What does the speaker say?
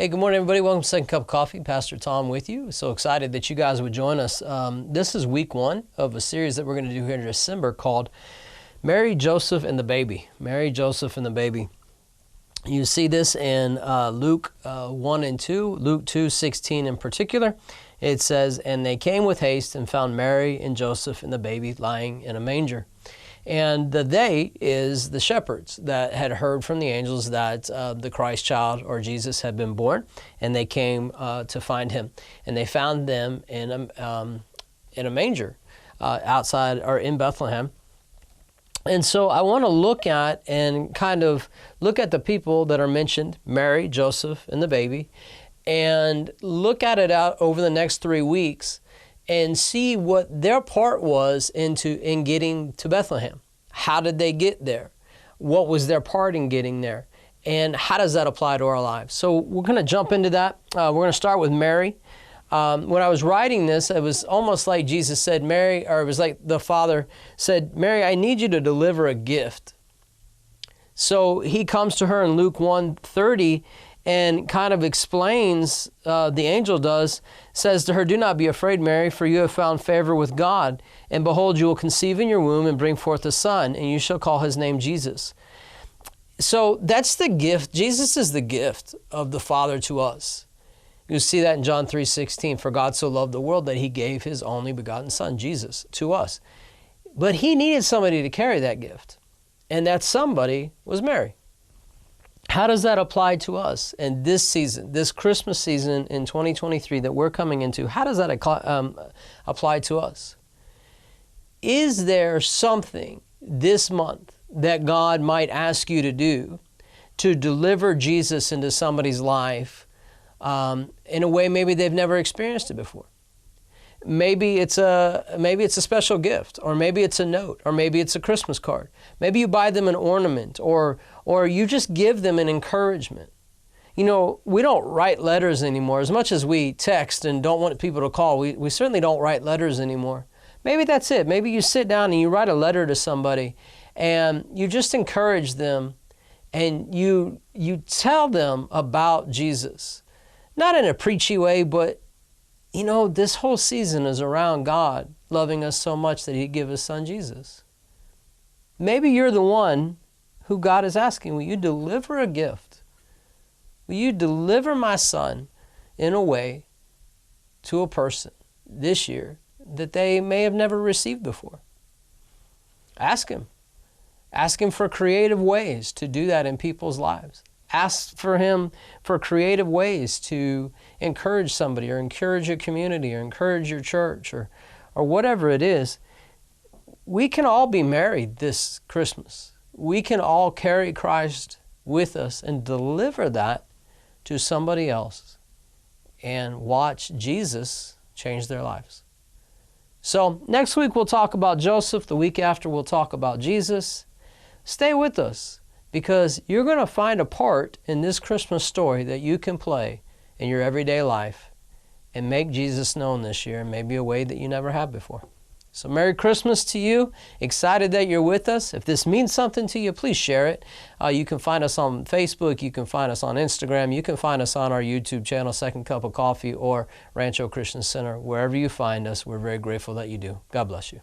Hey, good morning, everybody. Welcome to Second Cup of Coffee. Pastor Tom with you. So excited that you guys would join us. This is week one of a series that we're going to do here in December called Mary, Joseph, and the Baby. Mary, Joseph, and the Baby. You see this in Luke 1 and 2, Luke 2:16 in particular. It says, "And they came with haste and found Mary and Joseph and the baby lying in a manger." And the they is the shepherds that had heard from the angels that the Christ child or Jesus had been born, and they came to find him. And they found them in a manger outside or in Bethlehem. And so I want to look at and kind of look at the people that are mentioned, Mary, Joseph, and the baby, and look at it out over the next 3 weeks and see what their part was in getting to Bethlehem. How did they get there? What was their part in getting there? And how does that apply to our lives? So we're going to jump into that. We're going to start with Mary. When I was writing this, it was almost like Jesus said, Mary, or it was like the Father said, Mary, I need you to deliver a gift. So he comes to her in Luke 1:30 and kind of explains, the angel does, says to her, "Do not be afraid, Mary, for you have found favor with God. And behold, you will conceive in your womb and bring forth a son, and you shall call his name Jesus." So that's the gift. Jesus is the gift of the Father to us. You see that in John 3:16, "For God so loved the world that he gave his only begotten Son, Jesus, to us." But he needed somebody to carry that gift. And that somebody was Mary. How does that apply to us in this season, this Christmas season in 2023 that we're coming into? How does that apply to us? Is there something this month that God might ask you to do to deliver Jesus into somebody's life in a way maybe they've never experienced it before? Maybe it's a special gift, or maybe it's a note, or maybe it's a Christmas card. Maybe you buy them an ornament, or you just give them an encouragement. You know, we don't write letters anymore. As much as we text and don't want people to call, we certainly don't write letters anymore. Maybe that's it. Maybe you sit down and you write a letter to somebody and you just encourage them and you tell them about Jesus. Not in a preachy way, but you know, this whole season is around God loving us so much that He gave His Son Jesus. Maybe you're the one who God is asking, will you deliver a gift? Will you deliver my son in a way to a person this year that they may have never received before? Ask Him. Ask Him for creative ways to do that in people's lives. Ask for Him for creative ways to encourage somebody, or encourage your community, or encourage your church, or whatever it is. We can all be married this Christmas. We can all carry Christ with us and deliver that to somebody else and watch Jesus change their lives. So next week we'll talk about Joseph. The week after we'll talk about Jesus. Stay with us, because you're going to find a part in this Christmas story that you can play in your everyday life and make Jesus known this year in maybe a way that you never have before. So Merry Christmas to you. Excited that you're with us. If this means something to you, please share it. You can find us on Facebook. You can find us on Instagram. You can find us on our YouTube channel, Second Cup of Coffee, or Rancho Christian Center. Wherever you find us, we're very grateful that you do. God bless you.